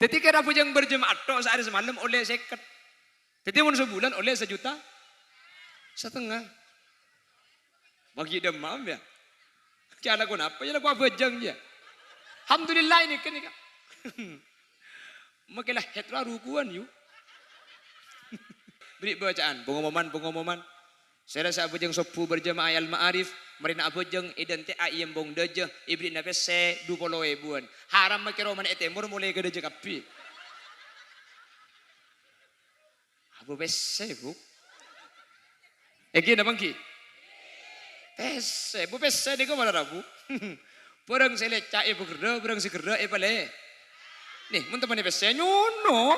Jadi kira bujang berjemaah tok sehari semalam oleh seket. Jadi mun sebulan oleh 1,5 juta. Bagi demam ya. Kaya lagu apa ya lagu bujang ya. Alhamdulillah ini kan. Makilah hetra rukuan yuk. Beri bacaan pengumuman. Saya rasa bujang sopu berjemaah al-ma'arif. Marina bujang identik ayam bong deje. Ibri nabe se 20.000. Haram makiro man etemur mulai ke deje kapi. Abu bese bu. Egi na bangki. Bese bu bese di ko malah rabu. Perang selecak ibu kerja, perang si kerja bale. Nih, mun teman bese nyono.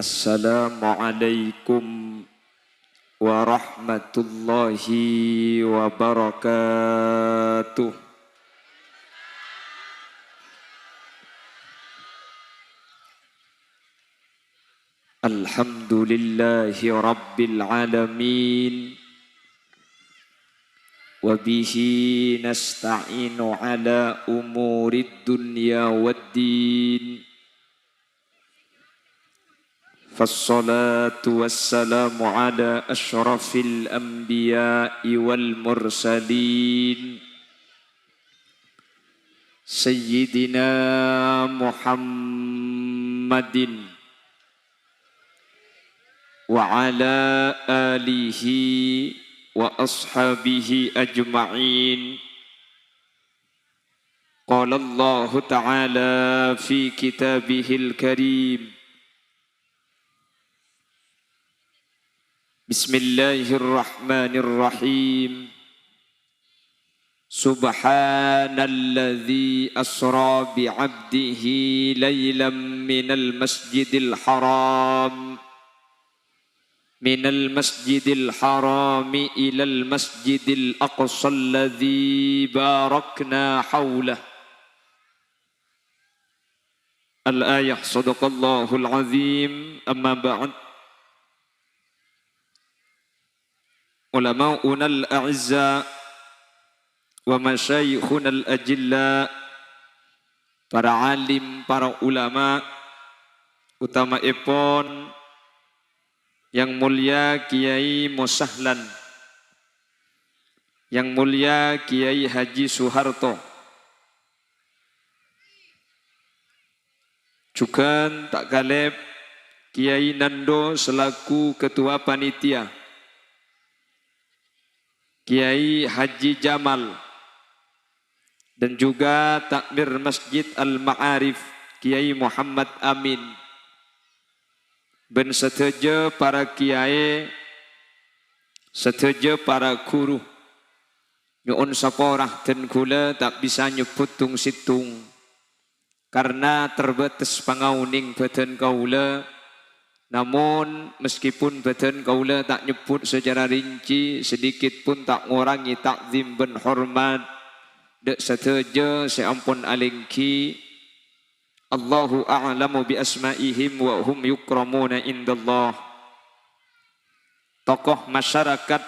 Assalamualaikum warahmatullahi wabarakatuh. Alhamdulillahi rabbil alamin. Wabihi nasta'inu ala umurid dunya waddin. فالصلاة والسلام على أشرف الأنبياء والمرسلين سيدنا محمد وعلى آله وأصحابه أجمعين. قال الله تعالى في كتابه الكريم: بسم الله الرحمن الرحيم. سبحان الذي أسرى بعبده ليلا من المسجد الحرام إلى المسجد الأقصى الذي باركنا حوله. الآية. صدق الله العظيم. أما بعد، ulama'una al-a'izza wa masyayikhuna al-ajilla, para alim, para ulama, utama epon yang mulia Kiai Musahlan, yang mulia Kiai Haji Soeharto, juga tak kalep Kiai Nando selaku ketua panitia, Kiai Haji Jamal, dan juga takmir Masjid Al-Ma'arif Kiai Muhammad Amin, ben seteja para kiai, seteja para guru, nyuun saporah dan kula tak bisa nyebut tung situng karena terbatas pangauning badan kaula. Namun meskipun badan kaula tak nyebut secara rinci, sedikit pun tak ngurangi takzim ben hormat dek sateja seampun alingki. Allahu a'lamu bi asma'ihim wa hum yukramuna indallah. Tokoh masyarakat,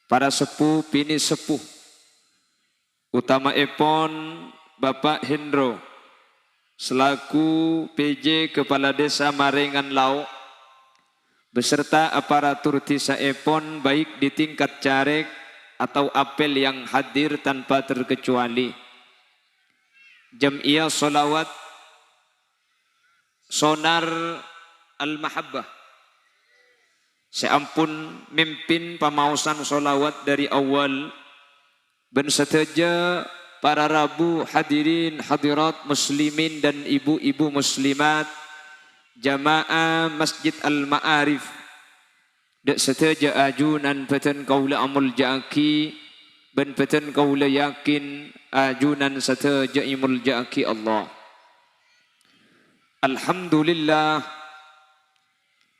para sepuh bini sepuh, utama epon Bapak Hendro selaku PJ Kepala Desa Marengan Lauk beserta aparatur desa epon baik di tingkat caleg atau apel yang hadir tanpa terkecuali, Jamiah Sholawat Sonar Al-Mahabbah, seampun mimpin pamausan sholawat dari awal, ben seteja para rabu hadirin hadirat muslimin dan ibu-ibu muslimat jamaah Masjid Al-Ma'arif, dek seteja ajunan beten kaula amul jaki ben beten kaula yakin ajunan seteja imul jaki Allah. Alhamdulillah,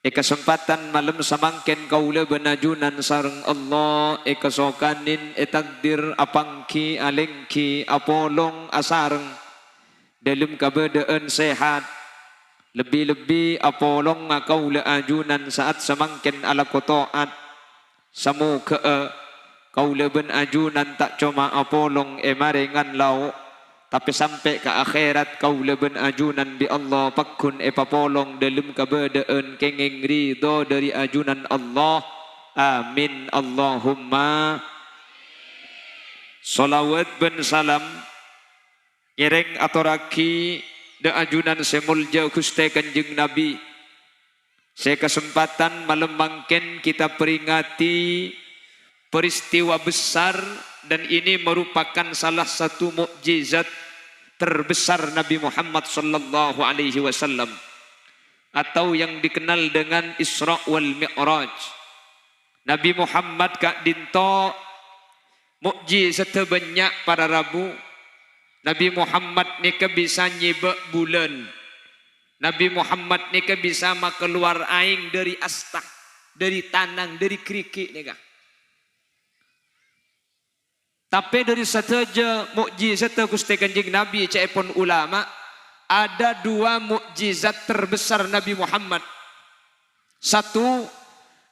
kesempatan malam samangken kaula benajunan sareng Allah, kesokanin takdir apangki alengki apolong asareng dalam keadaan sehat Lebih-lebih apolong kau le ajunan saat semangkin ala kotoat. Samu ke kau le ben ajunan tak cuma apolong maringan lau. Tapi sampai ke akhirat kau le ben ajunan bi Allah pakun papolong dalam kebedaan kenging ridho dari ajunan Allah. Amin Allahumma. Salawat ben salam ireng atoraki de ajunan semulja Gusti Kanjeng Nabi. Saya kesempatan malam mangken kita peringati peristiwa besar dan ini merupakan salah satu mukjizat terbesar Nabi Muhammad sallallahu alaihi wasallam atau yang dikenal dengan Isra wal Mi'raj. Nabi Muhammad kak dinto mukjizat banyak para rabu. Nabi Muhammad ni ke bisa nyibak bulan. Nabi Muhammad ni ke bisa keluar aing dari astah, dari tanang, dari kerikik ni kah. Tapi dari saja mukjizat Gusti Kanjeng Nabi caipun ulama ada dua mukjizat terbesar Nabi Muhammad. Satu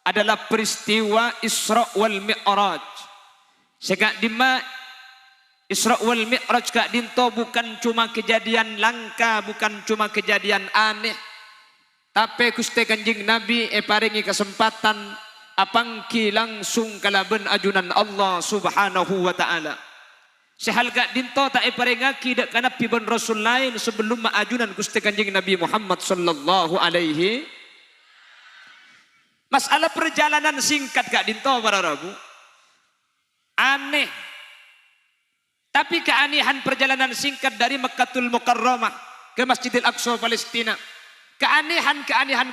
adalah peristiwa Isra wal Mi'raj. Sekak dima Isra wal Mi'raj kak dinto bukan cuma kejadian langka, bukan cuma kejadian aneh. Tapi Gusti Kanjeng Nabi paringi kesempatan apangki langsung kalaben ajunan Allah Subhanahu wa taala. Sehal kak dinto tak paringaki dak kana piben rasul lain sebelum maajunan Gusti Kanjeng Nabi Muhammad sallallahu alaihi. Masalah perjalanan singkat kak dinto para rabu. Aneh. Tapi keanehan perjalanan singkat dari Mekkatul Mukarramah ke Masjidil Aqsa Palestina. Keanehan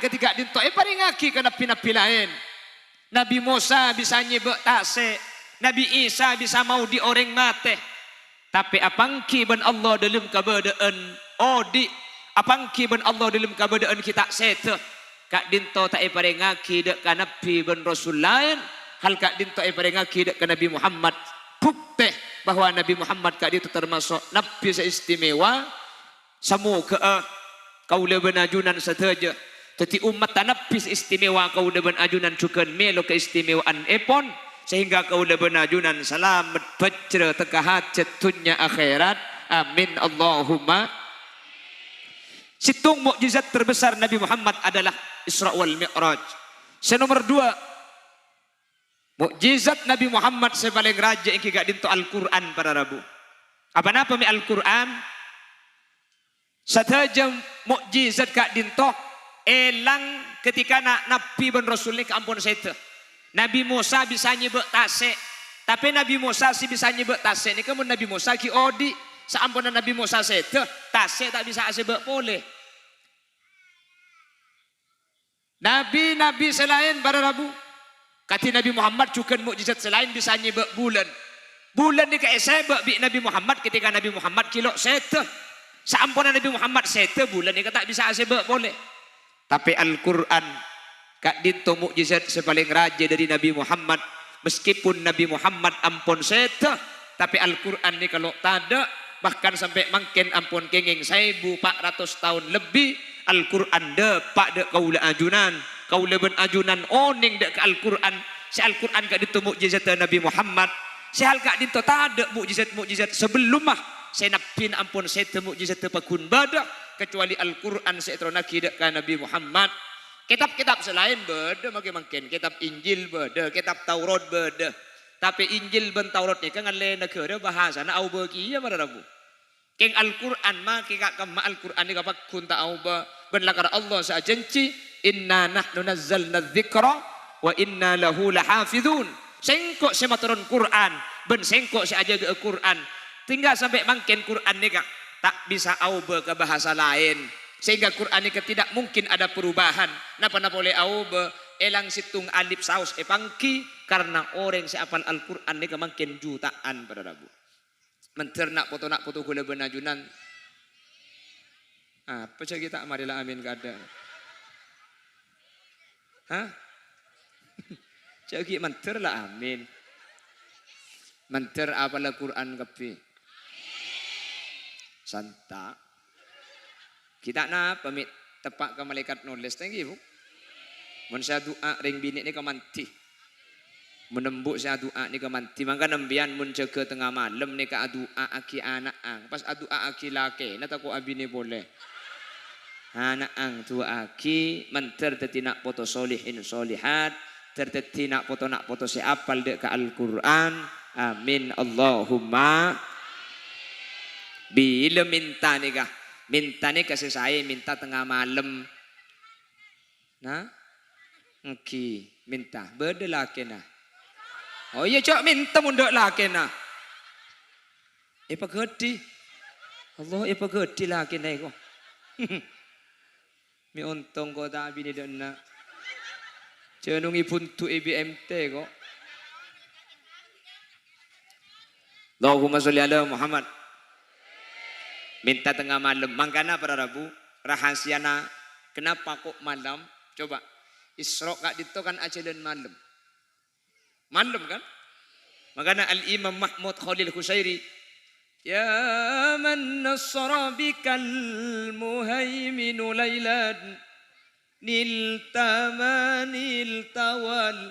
ketika dinto paringaki ke nabi-nabi lain. Nabi Musa bisa nyebek tase, Nabi Isa bisa mau dioreng mate. Tapi apangki ben Allah dalam keberadaan odi, apangki ben Allah dalam keberadaan kita sete. Kak dinto tak paringaki dek ka nabi ben rasul lain, hal kak dinto paringaki dek ka Nabi Muhammad. Bukti bahwa Nabi Muhammad kak itu termasuk nabi seistimewa samu ke kau leben ajunan saja. Teti umat nabi seistimewa kau leben ajunan cukan melo keistimewaan epon sehingga kau leben ajunan selamat bajra teka hajat dunya akhirat. Amin Allahumma. Situng mukjizat terbesar Nabi Muhammad adalah Isra wal Mi'raj. Nomor 2 mukjizat Nabi Muhammad sebaling raja yang kagak dinto Al-Quran para rabu. Apa-apa mi Al-Quran? Saja mukjizat kak dinto elang ketika Nabi ben Rasul ni keampun sete. Nabi Musa bisa nyebek tase. Tapi Nabi Musa si bisa nyebek tase ni kemun Nabi Musa ki odi. Seampun Nabi Musa sete, tase tak bisa sebek boleh. Nabi-nabi selain para rabu. Kati Nabi Muhammad juga mukjizat selain bisa nyebek bulan. Bulan ni kayak sebek bi Nabi Muhammad ketika Nabi Muhammad kilo sete. Seampun Nabi Muhammad sete bulan ni tak bisa sebek boleh. Tapi Al-Quran kak dinto mukjizat sepaling raja dari Nabi Muhammad. Meskipun Nabi Muhammad ampun sete, tapi Al-Quran ni kalau tada bahkan sampai makin ampun kenging 1400 tahun lebih Al-Quran depak dek kaula ajunan. Kau leben ajunan oning dek ke Al-Quran. Si Al-Quran kak dinto mukjizat Nabi Muhammad. Si hal kak dinto tak ada mukjizat sebelum mah. Saya napin ampun saya temu mukjizat pakun badak kecuali Al-Quran saya teronaki dek ke Nabi Muhammad. Kitab-kitab selain beda makin kitab Injil beda, kitab Taurat beda. Tapi Injil ben Taurat ni kan lain negara bahasa na au bagi ya para rabu. Keng Al-Quran mah kika kama Al-Quran ni kapak kun ta au ba ben lakar Allah sa janji inna nahnu nazzalna dzikra wa inna lahu lahafizun. Sengkok sama turun Quran, ben sengkok si aja ke Quran. Tinggal sampai makin Quran ni kak tak bisa auba ke bahasa lain. Sehingga Quran ni tidak mungkin ada perubahan. Napa boleh auba elang situng alif saus pangki karena orang si apal Al-Quran ni makin jutaan pada rabu. Menternak foto gula benajunan. Apa saja kita marilah amin kada. Hah? Cagi menter lah amin. Menter apalah Quran kapi. Santa. Kita na pamit Tepak ke malaikat nulis thank you. Mun saya doa ring bini ni kemanti. Menembuk saya doa ni kemanti. Maka nembian mun jaga tengah malam ni ka doa aki anak ang. Pas doa aki laki, na tako abi ni boleh. Anak ang tu aki menter tetina foto solihin solihat, tertetina foto nak foto si apal dek ke Al-Quran. Amin Allahumma. Bila minta ni kah? Minta ni kasih saya minta tengah malam. Nah, okay, minta berde laki nah. Oh iya cok minta mundur laki nah. Pagedi. Allah pagedi laki nah ko. Mi untung ko tak bini dana. Cenungi buntu BMT ko. Allahumma sholli ala Muhammad. Minta tengah malam. Mangkana para Rabu rahasiana kenapa kok malam? Coba Isra kak dito kan ajalan malam. Malam kan? Makanya Al-Imam Mahmud Khalil Husairi ya man nasra bikal muhaiminu laylan niltamanil tawal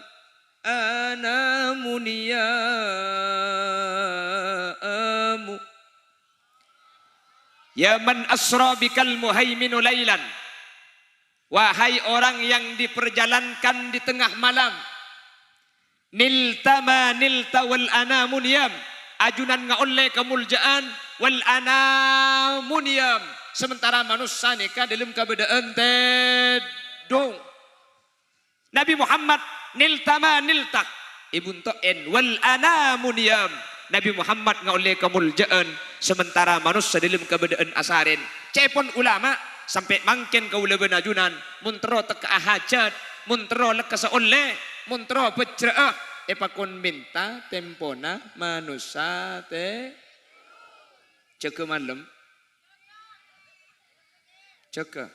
ana muniyamu. Ya man asra bikal muhaiminu laylan. Wahai orang yang diperjalankan di tengah malam. Niltama nilta wal anamuniyam. Ajunan ngaolle kemuljaan wal anamuniyam. Sementara manusia nikah dalam keberadaan tedong. Nabi Muhammad niltama nilta. Ibun to'en wal anamuniyam. Nabi Muhammad ngaolle kemuljaan. Sementara manusia dalam keberadaan asarin. Cepon ulama sampai mangken kaula benajunan. Muntro teka hajat. Muntro leka seolle. Muntro bejra'ah. Pakon minta tempona manusia te. Jaga malam. Jaga.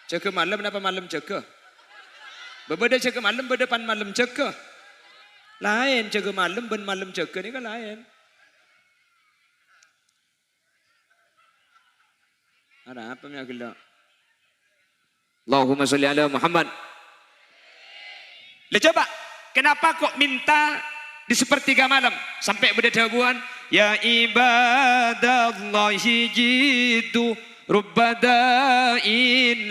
Jaga malam kenapa malam jaga? Berbeda jaga malam berdepan malam jaga. Lain jaga malam ben malam jaga ni kan lain. Ada apa yang gelak? Allahumma sholli ala Muhammad. Coba, kenapa kok minta di sepertiga malam sampai berdabuan? Ya ibadallahi jidu rubbadain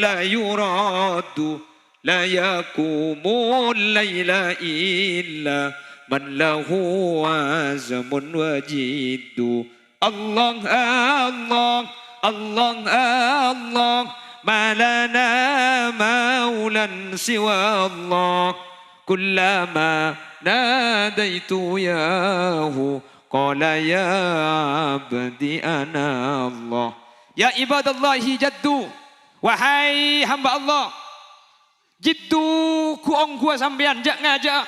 la yuradu la yakumul layla illa man lahu azmun wajidu. Allah Allah Allah Allah malana maulan siwa Allah kullama nadaitu yahu qala ya abdi ana Allah. Ya ibadallahi jaddu, wahai hamba Allah, jiddu kuong gua sampean jak ngajak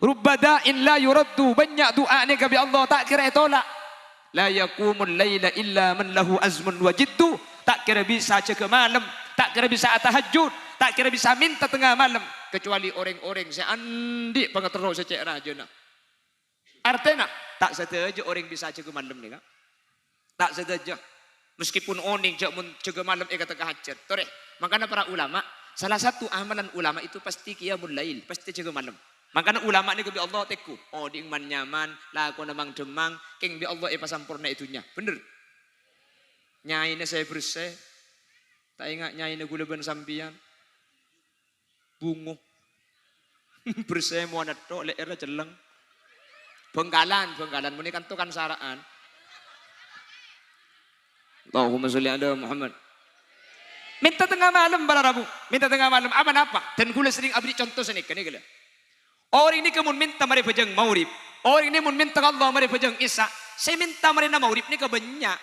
rubbadain la yuraddu, banyak doa ni kepada Allah tak kira tolak. La yakumul laila illa man lahu azmun wa jiddu. Tak kira bisa jaga malam, tak kira bisa tahajud, tak kira bisa minta tengah malam kecuali orang-orang seandi pengetero secek raja nak. Artinya tak saja orang bisa jaga malam ni kan? Tak saja. Meskipun oning jaga malam kata hajat. Tore. Makanya para ulama, salah satu amalan ulama itu pasti qiyamul lail, pasti jaga malam. Makanya ulama ni kebi Allah teku. Oh di man nyaman, lah aku namang demang, king bi Allah pasampurna itunya. Bener. Nyai ni saya bersih. Tak ingat nyai ni gula ben sampian. Bungo. Bersih mau ada tok leer jeleng. Bengkalan muni kan tu kan saraan. Allahumma sholli ala Muhammad. Minta tengah malam para Rabu. Minta tengah malam apa? Dan gula sering abdi contoh sini kan gila. Orang ini kemun minta mari pejang maurib. Orang ini mun minta Allah mari pejang Isa. Saya minta mari na maurib ni kebanyak.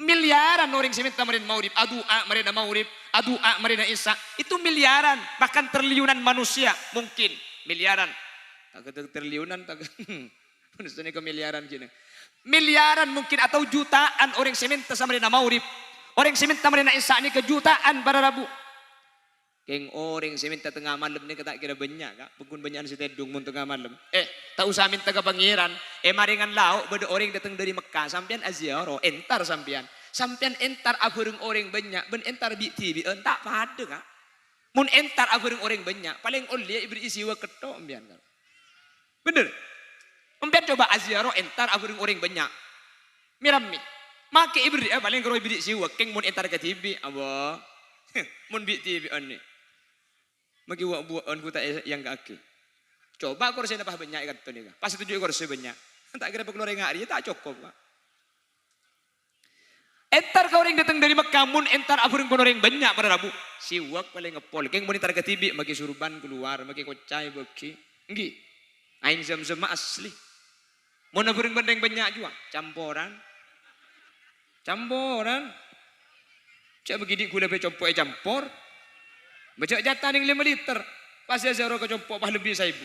Miliaran orang saya minta mari maurib. Adua mari na maurib. Adua mari na Isa. Itu miliaran. Bahkan triliunan manusia. Mungkin. Miliaran. Tak triliunan. Manusia ni ke miliaran gini. Miliaran mungkin atau jutaan orang saya minta sama mari na maurib. Orang saya minta mari na Isa ni ke jutaan para Rabu. Keng orang saya minta tengah malam ni tak kira banyak kak. Pukun banyak si tedung mun tengah malam. Tak usah minta ke pangeran. Maringan lauk beda orang datang dari Mekah sampean aziarah entar sampean. Sampian entar aburung orang banyak, ben entar bi tibi tak pada kak. Mun entar aburung orang banyak, paling oleh ibri isiwa ketok ambian kak. Bener. Ambian coba aziaro entar aburung orang banyak. Mirami. Make ibri paling kalau ibri isiwa keng mun entar ke tibi, abo. Mun bi tibi ani. Magi wa buan ku tak yang kaki. Coba kursi napah banyak ikat tu ni kak. Pas 7 kursi banyak. Tak kira pengeluaran hari tak cukup kak. Entar kau orang datang dari Mekah, mun entar aburung kono orang banyak pada Rabu. Siwak paling ngepol. Keng mun entar ketibi, maki surban keluar, maki kocai beki. Enggi. Ain zam-zam asli. Mun aburung bandeng banyak juga, campuran. Campuran. Cak begini gula be compok campur. Baca jatah ning 5 liter. Pas ya zero ke compok bah lebih 1000.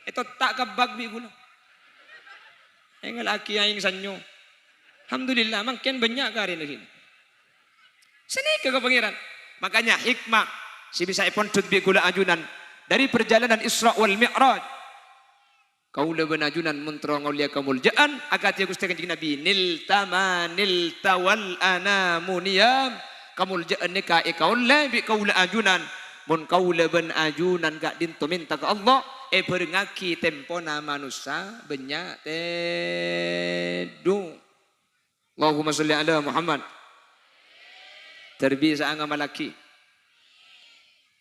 Itu tak kebag bi gula. Engel aki aing sanyo. Alhamdulillah makin banyak kari lagi. Sini ke pangeran. Makanya hikmah si bisa ipon bi gula ajunan dari perjalanan Isra wal Mi'raj. Kaula benajunan muntra ngaulia kamuljaan akat ya Gusti Kanjeng Nabi nil tawal anamuniyam kamuljaan nika ikaule bi kaula ajunan mun kaula ben ajunan gak dinto minta ke Allah berngaki tempona manusia banyak tedu. Allahumma salli ala Muhammad. Terbiasa ngamal laki.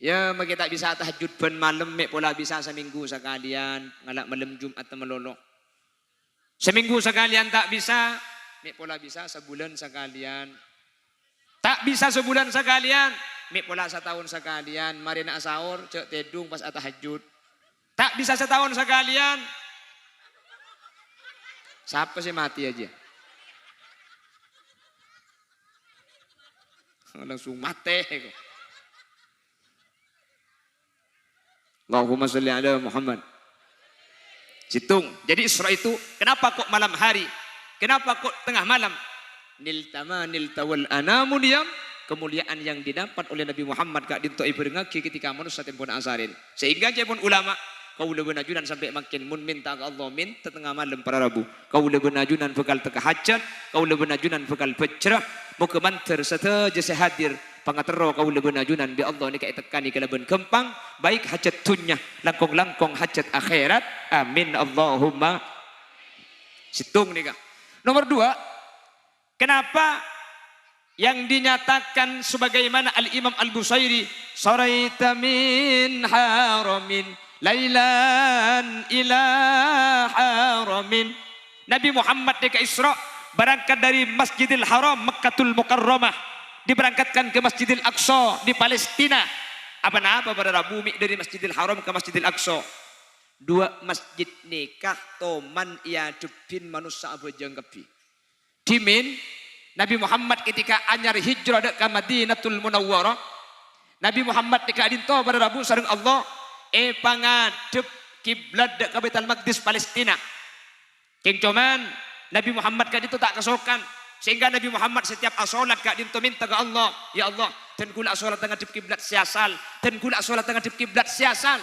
Ya, maka tak bisa tahajud ben malam, mek pola bisa seminggu sekalian, ngalak malam Jumat atau melolo. Seminggu sekalian tak bisa, mek pola bisa sebulan sekalian. Tak bisa sebulan sekalian, mek pola setahun sekalian. Mari nak sahur, cek tedung pas tahajud. Tak bisa setahun sekalian. Siapa sih mati aja? Langsung mati. Allahumma salli ala Muhammad. Situng. Jadi Isra itu kenapa kok malam hari? Kenapa kok tengah malam? Nilta wal anamuniyam. Kemuliaan yang didapat oleh Nabi Muhammad kak dinto iberngaki ketika manusia tempon asarin. Sehingga jepun ulama kau lebih najunan sampai makin mun minta ke Allah minta tengah malam para Rabu. Kau lebih najunan bekal teka hajat. Kau lebih najunan bekal pecrah. Muka manter serta jasa hadir. Pangatero kau lebih najunan bi Allah ni kaya tekani kalaban kempang. Baik hajat dunya. Langkong-langkong hajat akhirat. Amin Allahumma. Situng ni kak. Nomor 2. Kenapa yang dinyatakan sebagaimana Al-Imam Al-Busairi. Saraita min haramin. Lailan ila haramin. Nabi Muhammad di Isra berangkat dari Masjidil Haram Mekkatul Mukarramah diberangkatkan ke Masjidil Aqsa di Palestina. Apa-apa pada Rabu dari Masjidil Haram ke Masjidil Aqsa. 2 masjid nikah toman ia depin manusia abu jangkapi. Dimin Nabi Muhammad ketika anyar hijrah ke Madinatul Munawwarah. Nabi Muhammad ketika dinto pada Rabu sareng Allah pangadep kiblat ke Baitul Maqdis Palestina. King cuman Nabi Muhammad kan itu tak kesokan sehingga Nabi Muhammad setiap asolat kak dinto minta ke Allah, ya Allah, dan kula asolat tengah dip kiblat siasal, dan kula asolat tengah dip kiblat siasal.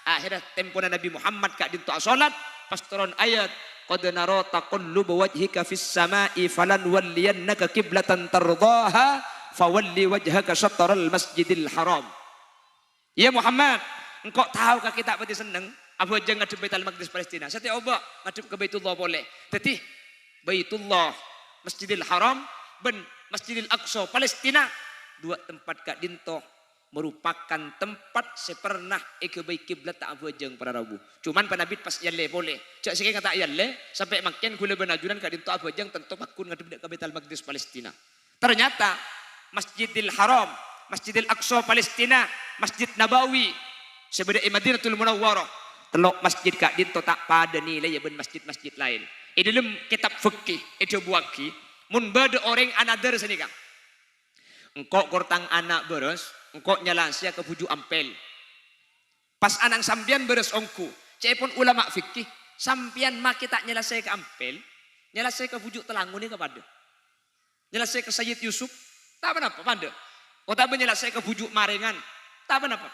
Akhirnya tempona Nabi Muhammad kak dinto asolat pas turun ayat qad nara taqalluba wajhika fis sama'i falan walliyannaka qiblatan tardaha fawalli wajhaka syatral masjidil haram. Ya Muhammad, engkau tahukah kita pasti seneng apa aja ngadep Baitul Maqdis Palestina. Setiap oba ngadep ke Baitullah boleh. Tapi Baitullah Masjidil Haram ben Masjidil Aqsa Palestina 2 tempat kak dinto merupakan tempat sepernah baik kiblat tak apa jeng para Rabu. Cuman panabit pas yalle boleh. Cak sikit kata yalle sampai makin kula benajunan kak dinto apa jeng tentu makun ngadep ke Baitul Maqdis Palestina. Ternyata Masjidil Haram, Masjidil Aqsa Palestina, Masjid Nabawi sebagai Madinatul Munawwarah. Telok masjid kak dinto tak pada nilai ya ben masjid-masjid lain. Dalam kitab fikih itu buaki mun bade orang another sini kak. Engkau kortang anak beres, engkau nyalasia ke buju ampel. Pas anang sampian beres ongku, cepon ulama fikih sampian maki tak nyelasai ke ampel, nyelasai ke buju telangun ni kepada. Nyelasai ke Sayyid Yusuf, tak apa pada. Kau tak nyelasai ke buju marengan, tak apa.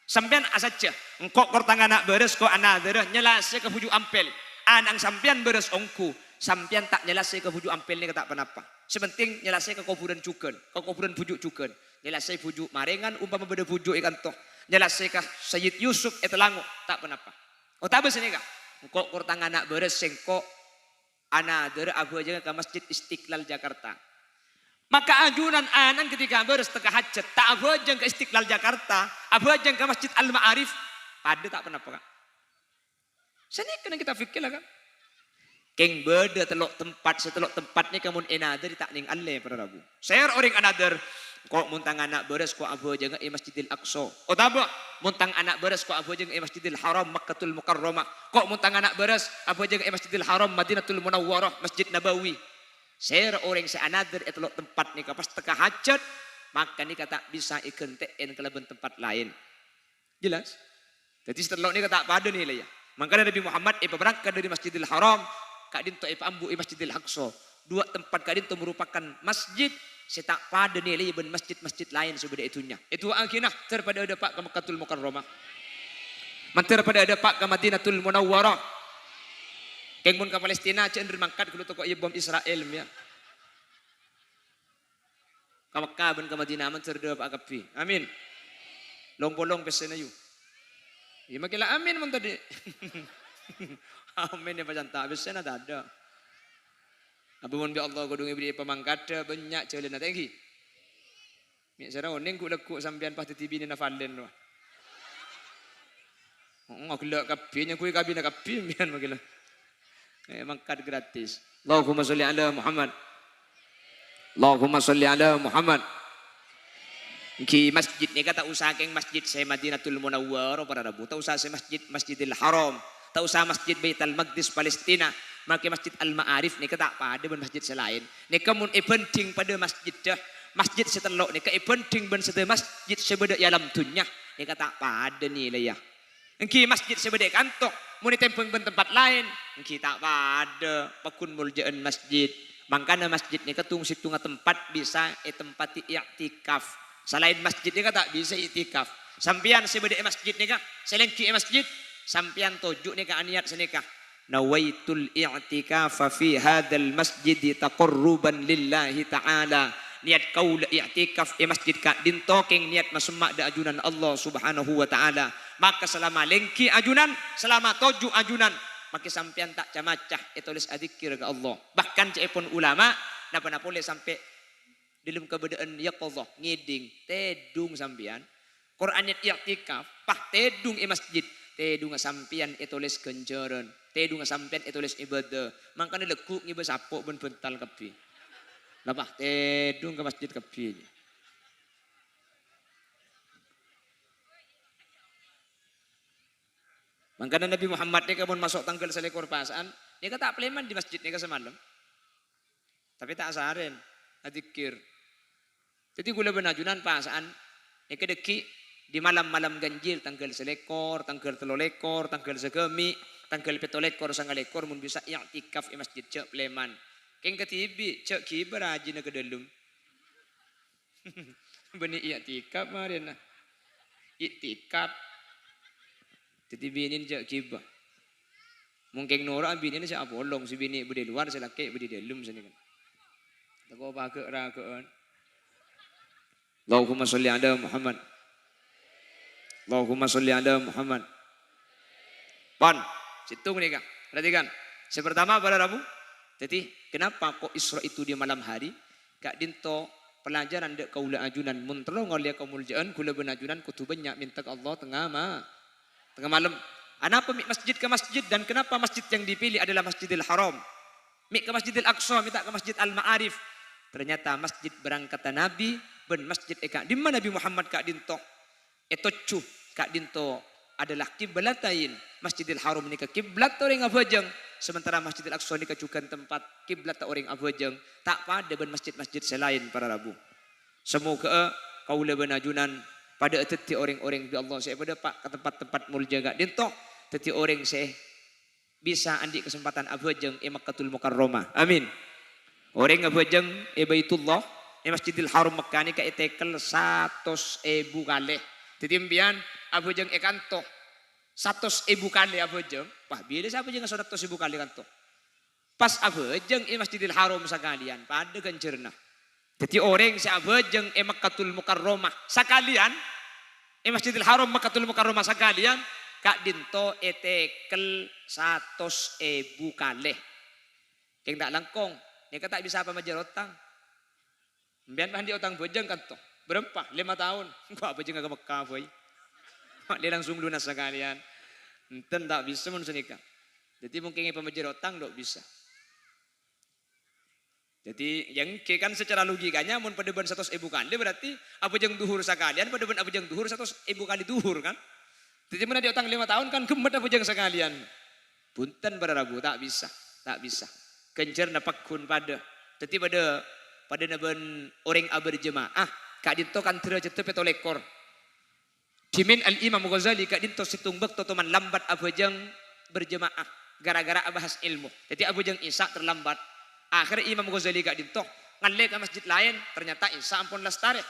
Sampian asaja, engkau kortang anak beres, kau anak beres nyelasai ke buju ampel. Anang sampian beres ongku sampian tak nyelasai ke bujuk ampel ni tak apa-apa. Sepenting nyelasai ke kuburan cuken, ke kuburan bujuk cuken. Nyelasai bujuk marengan umpama beda bujuk ikan toh. Nyelasai kah Sayyid Yusuf etelango tak apa-apa. Oh tak sini kah? Kok kurtang anak beres sengkok another abu aja ke Masjid Istiqlal Jakarta. Maka ajunan anan ketika beres tengah hajat tak abu aja ke Istiqlal Jakarta, abu aja ke Masjid Al-Ma'arif, pada tak pernah apa. Sini kena kita fikir lah kan. Keng beda telok tempat setelok tempat ni kamu another tak ning alle para rabu. Share orang another kok muntang anak beres kok abu aja ke Masjidil Aqsa. Oh tak muntang anak beres kok abu aja ke Masjidil Haram Makkatul Mukarramah. Kok muntang anak beres abu aja ke Masjidil Haram Madinatul Munawwarah Masjid Nabawi. Share orang se another telok tempat ni pas teka hajat maka ni kata bisa ikenteen ke leben tempat lain. Jelas? Jadi setelok ni kata pada ni lah ya. Maka Nabi Muhammad berangkat dari Masjidil Haram Kak Dinto ambu Masjidil Aqsa. Dua tempat Kak Dinto merupakan masjid setak pada nilai ben masjid-masjid lain sebedah itunya. Itu akhirnya terpada ada Pak ke Makkatul Mukarramah. Mantar pada ada Pak ke Madinatul Munawwarah. Kengmun ke Palestina cenderung mangkat kalau toko bom Israel ya. Ke Makkah ben ke Madinah mantar ada Pak kapi. Amin. Long-bolong pesen ayu. Ya makilah amin mun tadi. Amin ya pacan tak bisa na ada. Apa mun bi Allah kodong ibri pemangkada banyak celen na tengki. Mi sara oning ku lekuk sampean pas tibi ni na falen wah. Ngok lek kapinya ku kabina kapi mian magila. Mangkat gratis. Allahumma sholli ala Muhammad. Allahumma sholli ala Muhammad. Ki masjid ni kata usah keng masjid saya Madinatul Munawwarah para rabu. Tak usah saya Masjidil Haram. Tak usah Masjid Baitul Maqdis Palestina. Maka Masjid Al-Ma'arif ni kata pada ben masjid selain. Ni kamun penting pada masjid dah. Masjid setelok ni penting ben setel masjid sebeda alam dunya. Ni kata pada ni lah ya. Engki masjid sebeda kantok. Muni tempeng ben tempat lain. Engki tak pada pakun muljaan masjid. Mangkana masjid ni ketung situng tempat bisa tempat i'tikaf. Selain masjid ni kata bisa i'tikaf. Sampian sebeda masjid ni kah? Selengki masjid. Sampian tujuk ni ka niat senikah. Nawaitul i'tikafa fi hadzal masjid taqarruban lillahi ta'ala. Niat kau i'tikaf di masjid ka dintoking niat masemak da ajunan Allah Subhanahu wa taala. Maka selama lengki ajunan, selama tujuk ajunan, maka sampian tak camacah tulis adzikir ke Allah. Bahkan cepon ulama napa boleh sampai dalam keberadaan yaqadhah ngiding tedung sampian. Quran i'tikaf pah tedung masjid. Tedung sampian tulis kenjaran. Tedung sampian tulis ibadah. Makanya lekuk ngiba sapok ben bental kapi. Lapah tedung ke masjid kapi. Makanya Nabi Muhammad ni kamun masuk tanggal selekor pasaan. Ni kata pleman di masjid ni ka semalam. Tapi tak asarin. Adzikir. Jadi gula benajunan pasaan. Ni kedeki. Di malam-malam ganjil tanggal selekor, tanggal telolekor, tanggal segemi, tanggal petolekor, sangalekor mun bisa i'tikaf di masjid cek pleman. Keng ketibi cek kibar aja na ke dalam. Beni i'tikaf marina. I'tikaf. Jadi binin cek kibar. Mungkin Nora binin siapa bolong si bini budi luar si laki budi dalam sini kan. Tak kau pakai ragaan. Allahumma sholli ala Muhammad. Allahumma sholli ala Muhammad. Pon, situng ni kan. Perhatikan. Pertama pada Rabu. Jadi kenapa kok Isra itu di malam hari? Kak Dinto pelajaran dek kaula ajunan muntro ngolia kaumuljaan kula benajunan kutu banyak minta ke Allah tengah malam. Kenapa masjid ke masjid dan kenapa masjid yang dipilih adalah Masjidil Haram? Mik ke Masjidil Aqsa, minta ke Masjid Al-Ma'arif. Ternyata masjid berangkatan Nabi ben masjid eka di mana Nabi Muhammad Kak Dinto etocu Kak Dinto adalah kiblatain. Masjidil Haram ni ke kiblat orang abajang. Sementara Masjidil Aqsa ni kecukan tempat kiblat orang abajang. Tak pada ben masjid-masjid selain para Rabu. Semoga kaula benajunan pada teti orang-orang di Allah saya pada pak ke tempat-tempat mulja Kak Dinto. Teti orang saya bisa andi kesempatan abajang Makkatul Mukarramah. Amin. Orang abajang Baitullah Masjidil Haram Makkah ni ka itekel 100.000 kali. Titimbian abajang kanto 100.000 kali abajang. Wah, bila siapa jangan 100.000 kali kanto. Pas abejeng Masjidil Haram sekalian pada gencerna. Jadi orang si abejeng Makkatul Mukarramah sekalian Masjidil Haram Makkatul Mukarramah sekalian kak dinto etekel 100.000 kalih. Keng tak langkong, nika tak bisa apa majerotang. Mbian mandi otang bejeng kan toh. Berapa? 5 tahun. Kok bejeng ke Mekah boy. Dia langsung lunas sekalian. Enten tak bisa mun senika. Jadi mungkin pemajerotang dok bisa. Jadi yang kan secara logikanya mun pada ben 100.000 kali berarti abejeng duhur sekalian pada ben abejeng duhur 100.000 kali duhur kan. Jadi mana dia utang 5 tahun kan gemet abejeng sekalian. Punten pada Rabu tak bisa, tak bisa. Kencer napak kun pada. Jadi pada naben orang berjemaah kak dinto kan tera cetep petolekor. Dimin al Imam Ghazali kak dinto situmbek totoman lambat abejeng berjemaah gara-gara abahas ilmu. Jadi abejeng Isya terlambat. Akhirnya Imam Ghazali kak dinto ngalek ke masjid lain ternyata Isya ampun lestari.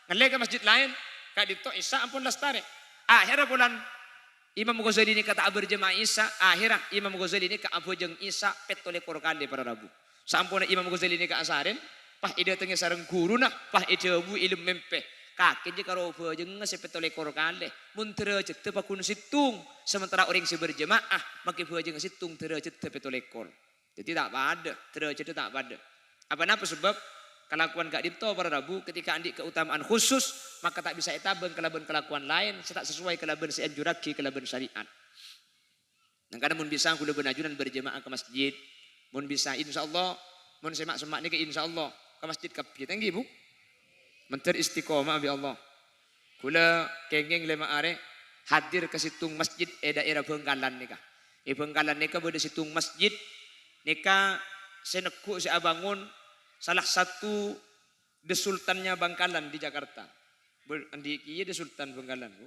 Ngalek ke masjid lain kak dinto Isya ampun lestari. Akhirnya bulan Imam Ghazali ini kata berjemaah Isya. Akhirnya Imam Ghazali ini ke abejeng Isya petolekor kali pada Rabu. Sampun Imam Ghazali ini ke asarin. Pah ide tengah sareng guru nah. Pah ide bu ilmu mempe. Kaki je karo abejeng sepetolekor kali. Muntere cete pakun situng. Sementara orang si berjemaah maki abejeng situng tere cete petolekor. Jadi tak pada, terjadi tak pada. Apa sebab kelakuan kak dinto pada Rabu ketika andik keutamaan khusus maka tak bisa etaben kelakuan lain tak sesuai kelaban seanjuraki kelaban syariat. Nah kadang mun bisa kula benajunan berjemaah ke masjid, mun bisa insyaallah mun semak-semak ni ke insyaallah ke masjid kapi tanggi Bu. Menter istiqomah bi Allah. Kula kengeng lema are hadir ke situng masjid daerah Bengkalan nika. Bengkalan nika bade situng masjid nika senekuk saya bangun salah satu desultannya Bangkalan di Jakarta. Di kieu desultan Bangkalan, Bu.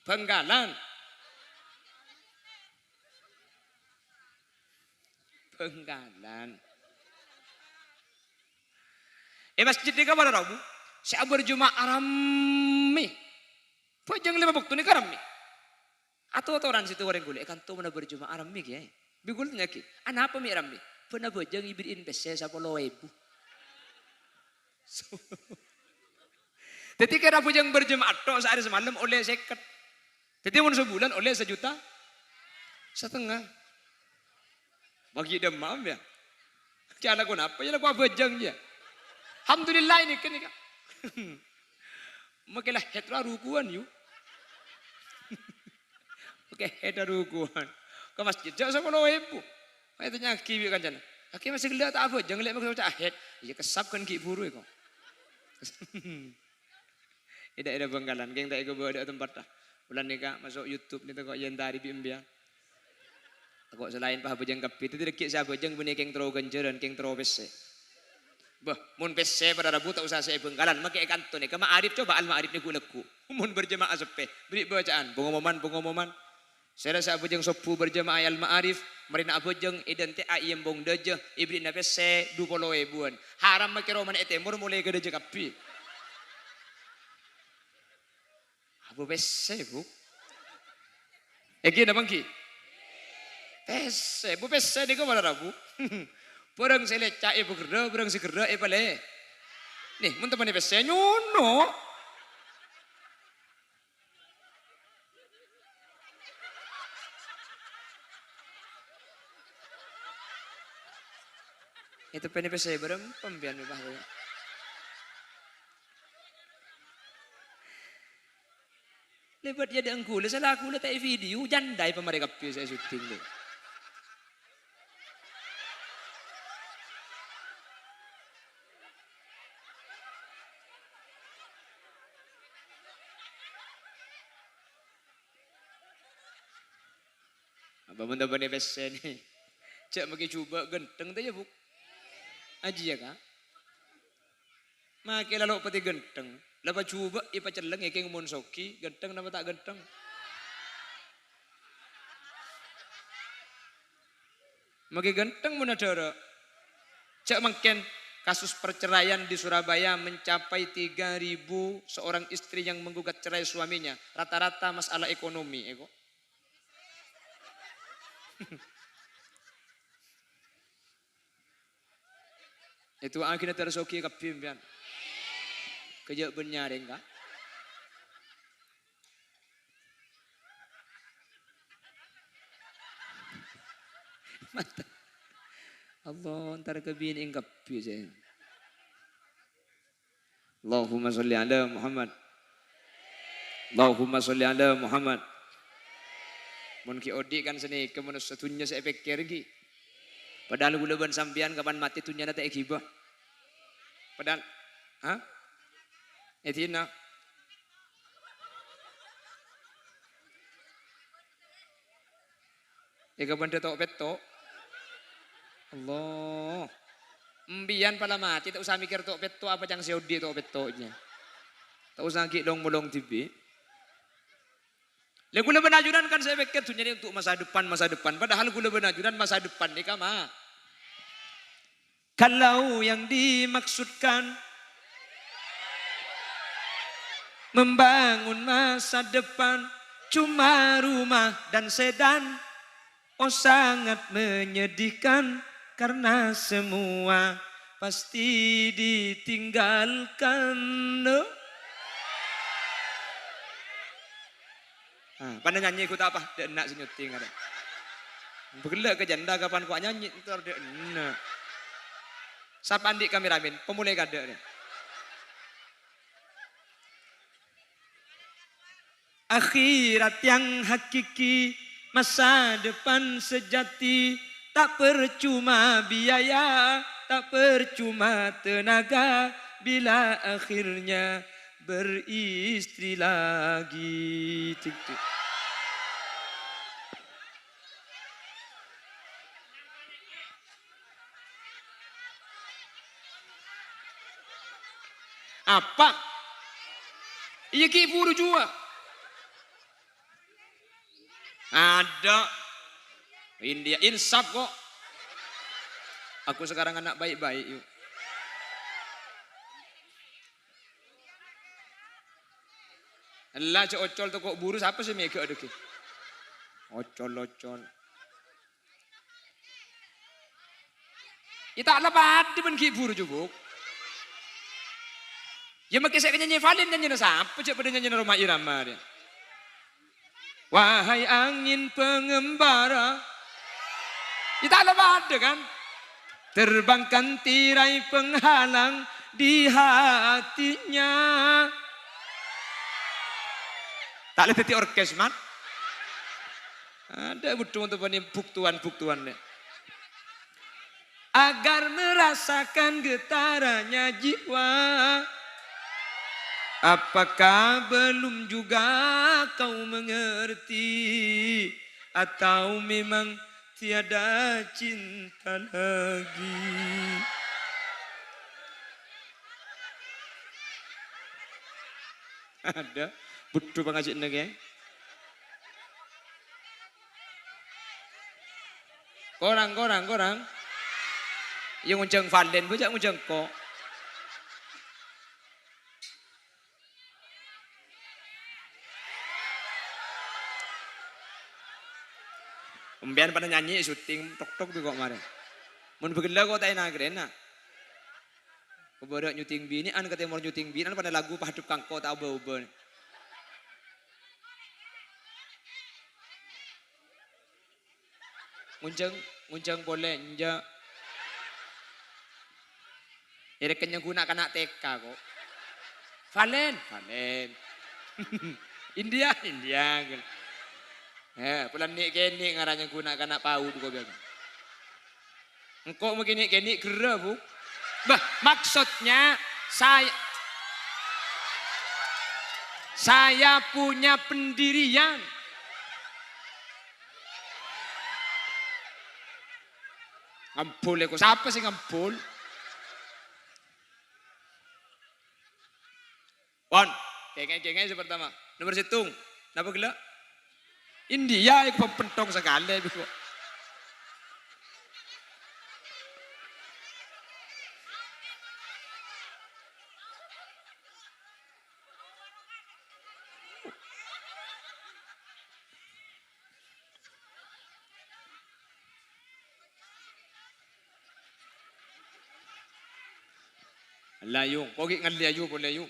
Bangkalan. Bangkalan. Masjid nika pada Rabu, saya berjemaah rame. Pojang 5 waktu nika rame. Atau orang situ orang gule kan tuh mana berjemaah rame kiai. Bigul nyaki. Ana apa mi rame? Pernah bojang ibrin pese 10.000. Jadi kira bojang berjemaah tok sehari semalam oleh 50. Jadi mun sebulan oleh 1,5 juta. Bagi demam ya. Kaya lagu apa? Ya lagu bojang ya. Alhamdulillah ini kan. Makilah hetra rukuan yuk. Oke, hetra rukuan. Ke masjid jauh 10.000. Itu nyaki bi kan jana. Aki masih gelak tak apa, jangan lihat macam ahet. Ya kesap kan ki buru kok. Ida Bangkalan, geng tak ego bawa tempat dah. Bulan nikah masuk YouTube ni tu kok yentari bi embia. Kok selain pah bejeng kapi itu tidak saya bejeng bunyi keng tero genjeran keng tero pese. Bah, mun pese pada Rabu tak usah saya Bangkalan, makai kantor ni. Kama Arif coba al Ma'arif ni gulaku. Mun berjemaah sepe, beri bacaan, pengomoman. Saya rasa abujeng sopu berjemaah al Ma'arif, marina abujeng identik ayam bong deje, ibri nape se 20.000. Haram makiro man etemur mulai ke deje kapi. Abu pese Bu. Egi na bangki. Pese, Bu pese di ko mana Rabu. Perang selecak ibu gerda, perang si gerda pale. Nih, mun teman pese nyono. Itu penipis saya berempem pian mi bahwa. Lebat jadi angkula, salah aku tak video jandai pemereka pi saya syuting tu. Apa benda penipis saya ni? Cak magi cuba genteng tu ya Bu. Aji ya kak. Makai lalu peti genteng. Lepas coba ipa celeng ya keng mun soki genteng nama tak genteng. Makai genteng mun ada. Cak makin kasus perceraian di Surabaya mencapai 3.000 seorang istri yang menggugat cerai suaminya. Rata-rata masalah ekonomi. Itu akhirnya tersoki kapimpian. Kejak benyar enggak? Mata. Allah ntar kebin enggak piye. Allahumma sholli ala Muhammad. Allahumma sholli ala Muhammad. Mun ki odi kan seni kemun setunya saya pikir ki. Padahal gula ban sampean kapan mati tunya nate gibah. Padahal ha? Etina. Eka benda tok petok. Allah. Mbian pala mati tak usah mikir tok petok apa yang seodi tok petoknya. Tak usah ki dong molong tibi. Lah gula benajuran kan saya pikir dunia ini untuk masa depan. Padahal gula benajuran masa depan ni kama. Kalau yang dimaksudkan membangun masa depan cuma rumah dan sedan, oh sangat menyedihkan karena semua pasti ditinggalkan. No? Pada nyanyi ikut apa? Dia nak senyuting ada. Bergelak ke janda kapan kau nyanyi ntar dia nak. Siapa andik kameramen? Pemulai kada ni. Akhirat yang hakiki, masa depan sejati, tak percuma biaya, tak percuma tenaga, bila akhirnya beristri lagi. Tik. Apa? Iya ki buru juga. Ada. India insaf kok. Aku sekarang anak baik-baik yuk. Allah ocol tu kok buru siapa sih mega ada ki? Ocol. Ita lepas di ben ki buru juga. Ya makin saya nyanyi Valen nyanyi na siapa cak pada nyanyi na Roma Irama dia. Wahai angin pengembara, kita lebat kan? Terbangkan tirai penghalang di hatinya. Tak boleh jadi orkes man. Ada butuh untuk buktuan deh. Agar merasakan getarannya jiwa. Apakah belum juga kau mengerti, atau memang tiada cinta lagi? Ada butuh pengajik negeri. Korang. Yang unceng Valen, bujak unceng kok. Pembian pada nyanyi syuting tok tu kok kemarin. Mun begela kok tak enak kena. Kebarak nyuting bini an kata mau nyuting bini an pada lagu padup kangko tak ubah-ubah. Ngunceng boleh nja. Ere kenya guna kana TK kok. Valen. India. Pulang nik kenik ngaranya guna kana paud kok biar. Engkau begini kenik gerah bu. Bah, maksudnya saya punya pendirian. Ngampul ya kok. Siapa sih ngampul? Wan, kengeng pertama. Nomor situng. Napa gelak? India yang pentong sekali. Layu, kogi ngaliayu ko layu.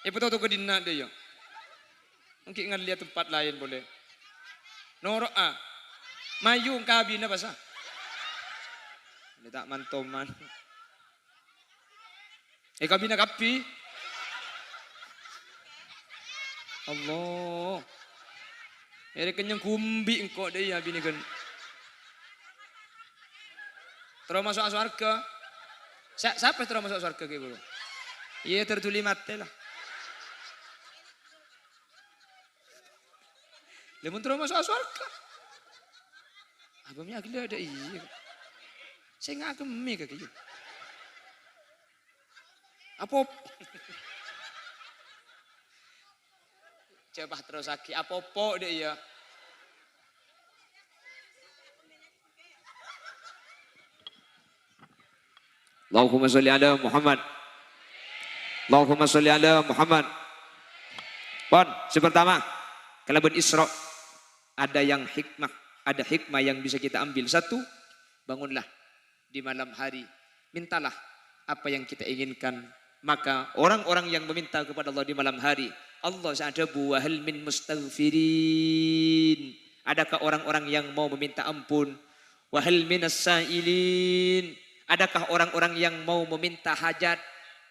Betul tu kedina dia. Mungkin ngaliat tempat lain boleh. Norok mayung kabin apa sah? Ini tak mantoman. Kabin kapi. Allah. Kenyang kumbi engkau dia bini kan. Terus masuk surga. Siapa terus masuk surga ke bro? Iya tertuli mati lah. Lemun terus masuk surga. Abangnya agak ada iya. Saya nggak kemi kayak gitu. Apa? Coba terus lagi. Apa deh ya? Allahumma sholli ala Muhammad. Allahumma sholli ala Muhammad. Pon, pertama, kalau Isra ada yang hikmah, ada hikmah yang bisa kita ambil. Satu, bangunlah di malam hari, mintalah apa yang kita inginkan. Maka orang-orang yang meminta kepada Allah di malam hari, Allah sa'adabu wa hal min mustaghfirin. Adakah orang-orang yang mau meminta ampun? Wa hal minas sa'ilin. Adakah orang-orang yang mau meminta hajat?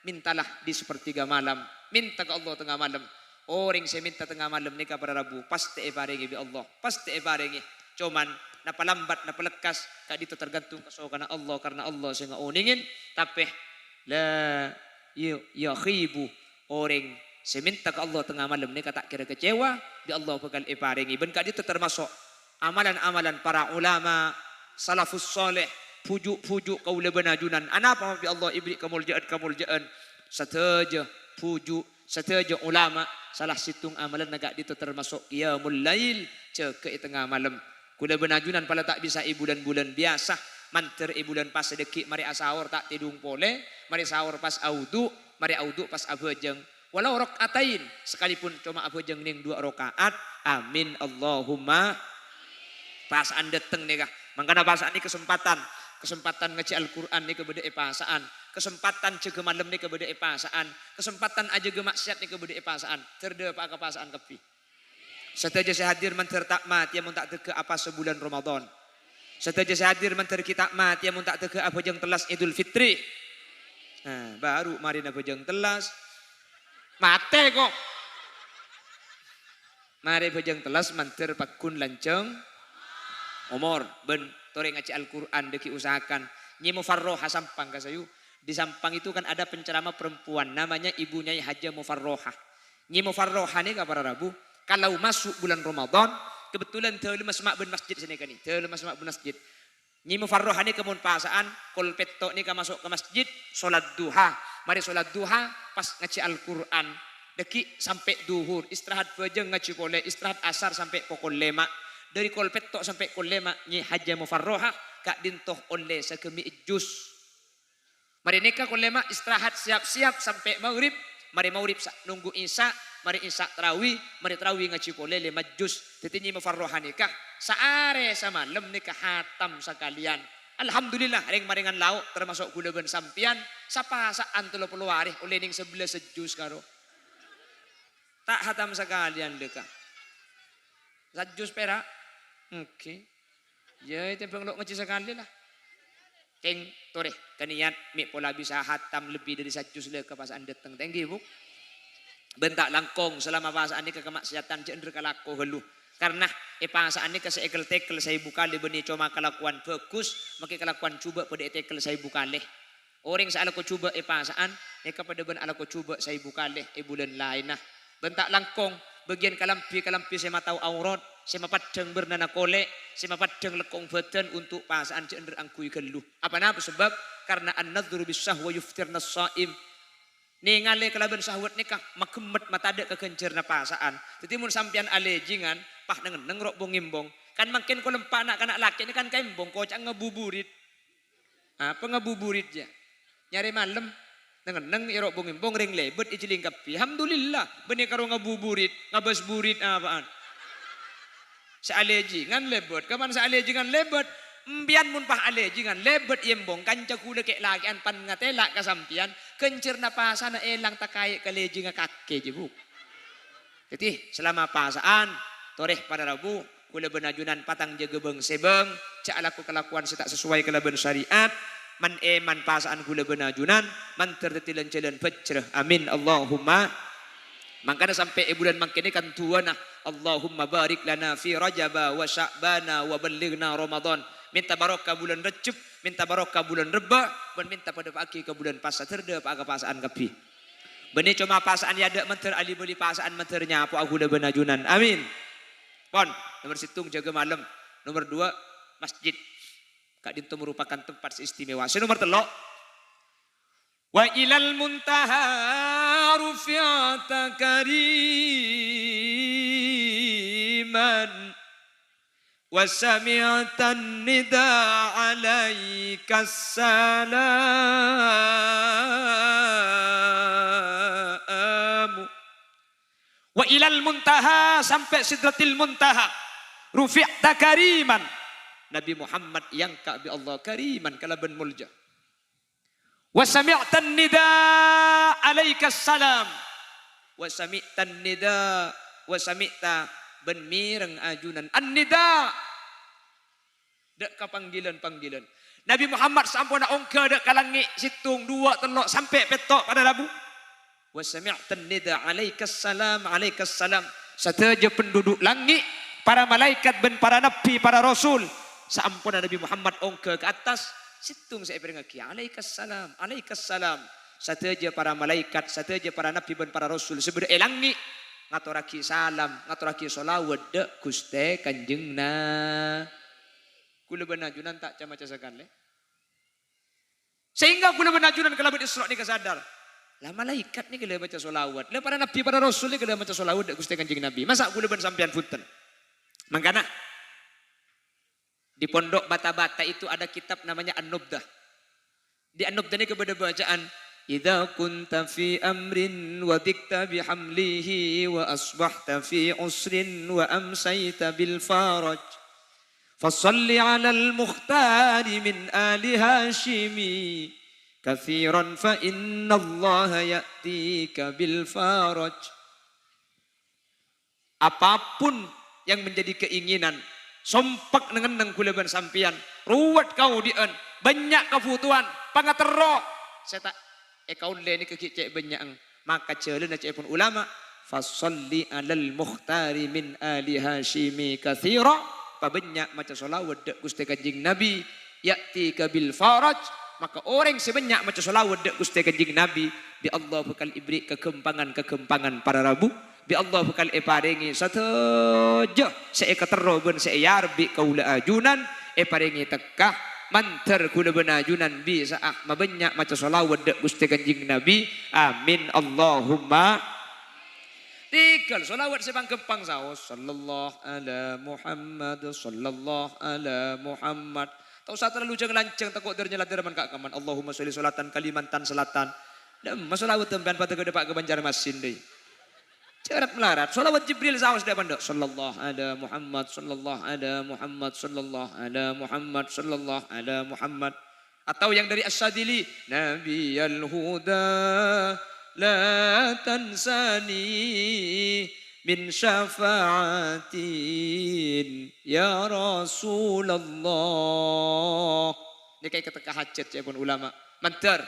Mintalah di sepertiga malam. Minta ke Allah tengah malam. Orang saya minta tengah malam ni kepada Rabu. Pasti barengi bi Allah. Pasti barengi. Cuman napa lambat napa lekas. Kak itu tergantung kesokan Allah. Karena Allah saya nggak oningin. Tapi la yakhibu. Orang saya minta ke Allah tengah malam ni tak kira kecewa. Bi Allah bakal barengi. Ben kak itu termasuk amalan-amalan para ulama salafus soleh. Pujuk-pujuk kaula benajunan. Anapa bi Allah ibri kamuljaan. Sateja pujuk. Sateja ulama. Salah situng amalan agak itu termasuk qiyamul lail. Cek tengah malam. Kula benajunan pala tak bisa bulan-bulan biasa. Manter bulan pas sedekik. Mari asawar tak tidung pole. Mari sahur pas audu. Mari audu pas abajeng. Walau rokaatain. Sekalipun cuma abajeng ning 2 rakaat. Amin Allahumma. Pasaan deteng nih kah. Makanya pasaan ini kesempatan. Kesempatan ngaji Al-Quran ni kepada pasaan. Kesempatan cege malam ni kepada pasaan. Kesempatan aja ge maksiat ni kepada pasaan. Terde apa pasaan kepi. Setaja saya hadir menter tak mati yang tak teke apa sebulan Ramadan. Setaja saya hadir menter kita mati yang tak teke apa jeng telas Idul Fitri. Nah, baru mari apa jeng telas. Mate kok. Mari bejeng telas menter pakun lanceng. Umur ben tore ngaji Al-Quran deki usahakan nyi Mufarroha sampang kasayu. Di Sampang itu kan ada penceramah perempuan namanya ibunya Haja Mufarroha. Nyi Mufarroha nih kabar Rabu kalau masuk bulan Ramadan kebetulan teul masmak ben masjid sini kan ni teul masmak ben masjid. Nyi Mufarroha nih kemun pasaan kol petok nih masuk ke masjid salat duha. Mari salat duha pas ngaji Al-Quran deki sampai duhur istirahat bejeng ngaji pole istirahat asar sampai pukul 5. Dari kol petok sampai kol 5 Nyi Haja Mufarroha kak dintoh oleh sekemi jus. Mari nikah kol 5 istirahat siap-siap sampai maghrib. Mari maghrib nunggu isya. Mari isya tarawih. Mari tarawih ngaji pole 5 jus. Jadi Nyi Mufarroha nikah. Saare sama lem nikah hatam sekalian. Alhamdulillah ring maringan lauk termasuk gula ben sampian. Sapa saan 30 hari oleh ning 11 sejus karo. Tak hatam sekalian dekah. Sajus perak. Oke. Ya itu pengelok ngaji sekali lah. Keng tore kaniat mi pola bisa hatam lebih dari sajus le ke pasaan deteng tenggi bu. Bentak langkong selama pasaan ini kemaksiatan jender kalako helu. Karena pasaan ini keseekel tekel saya buka le beni cuma kelakuan bagus maki kelakuan coba pada tekel saya buka leh. Orang saya ko coba pasaan kepada ben ala ko coba saya buka leh bulan lain nah. Bentak langkong bagian kalampi saya matau aurat. Saya mapadeng bernana kolek, saya mapadeng lekong badan untuk pasaan jender angkui geluh. Apa napa sebab? Karena an-nadhru bis-sahwa yuftirna as-shaim. Ningale kelaban sahwat nikah makemet matade kekencerna pasaan. Jadi mun sampean alejingan pah nengen rok bongimbong. Kan makin ko lempa anak laki ini kan kaimbong kocak ngebuburit. Apa ngebuburit ya? Nyari malam nengen irok bongimbong ring lebet ijiling kapi. Alhamdulillah benih karo ngebuburit, ngabas burit apaan? Sealejingan lebet, kapan sealejingan lebet? Mbian mun pah ale jingan lebet yembong kanca kula kek lagi an pan ngatela kasampian kencerna pasana elang takai kale jinga kakke jebuk. Jadi selama pasaan toreh pada Rabu kula benajunan patang jaga beng sebeng cak laku kelakuan setak sesuai kelaban syariat man pasaan kula benajunan man tertetilan jalan pecreh amin Allahumma. Makanya sampai bulan mangkene kan tuana Allahumma barik lana fi Rajaba wa Sya'bana wa ballighna Ramadan. Minta barokah bulan Recep, minta barokah bulan Reba, dan minta pada pagi ke bulan Pasa terda pada pasaan kapi. Beni cuma pasaan ya ada menter ali beli pasaan menternya apa aku dah benajunan. Amin. Pon, nomor situng jaga malam. Nomor 2 masjid. Kak dinto merupakan tempat istimewa. Nomor 3 wa ilal muntaha rufi'ata kariman wa sami'tan nida alaika salam wa ilal muntaha sampai sidratil muntaha rufi'ta kariman Nabi Muhammad yang bi Allah kariman kalaban mulja wa sami'tan nida alaika salam wa sami'tan nida wa sami'ta ben mireng ajunan an-nida dek ka panggilan Nabi Muhammad sampun ongka dek kalangi situng 2 telok sampai petok pada Rabu wa sami'tan nida alaikas salam sateja penduduk langit para malaikat ben para nabi para rasul sampun Nabi Muhammad ongka ke atas situng saya peringaki alaikas salam sateja para malaikat sateja para nabi ben para rasul sebeda langit ngaturaki salam, ngaturaki solawat dek Guste Kanjengna. Kula benajunan tak cama casakan le. Sehingga kula benajunan kalau Isra ni kesadar. Lah malaikat ni kalau baca solawat, lah para nabi para rasul ni kalau baca solawat dek Guste Kanjeng Nabi. Masa kula ben sampean punten. Mangkana di pondok bata-bata itu ada kitab namanya An-Nubdah. Di An-Nubdah ni kepada bacaan Idza kunta fi amrin wa dikta bihamlihi wa asbahta fi usrin wa amsayta bil faraj fasalli ala al mukhtari min ali hashimi kathiran fa inna Allah ya'tika bil faraj. Apapun yang menjadi keinginan sompak dengan nang kula ban sampian ruwet kau dien banyak kebutuhan pangatero saya tak kaun le ni kecik banyak maka ceuleun cek pun ulama fasalli alal mukhtari min ali hashimi katsira pabanyak maca selawat dek Gusti Kanjeng Nabi yati kabil faraj maka orang sebanyak maca selawat dek Gusti Kanjeng Nabi bi Allah bakal ibri kekempangan para Rabu bi Allah bakal paringi sateja saya katero ben saya yarbi kaula ajunan paringi tekah mantar kula benajunan bi saah mabanyak maca selawat dek Gusti Kanjeng Nabi amin Allahumma. Tikal selawat sebang kempang saos sallallahu ala Muhammad sallallahu ala Muhammad tau sa terlalu jangan lancang takut dernyelat derman kak kaman Allahumma sholli salatan kalimantan selatan dan masalawat tempat pada ke depak ke Banjarmasin deui cerat melarat selawat Jibril saos depan dok sallallahu ala Muhammad sallallahu ala Muhammad sallallahu ala Muhammad sallallahu ala Muhammad atau yang dari As-Sadili Nabiyal Huda la tansani min syafaatin ya Rasulullah ini kayak ketika hajat ya pun ulama mantar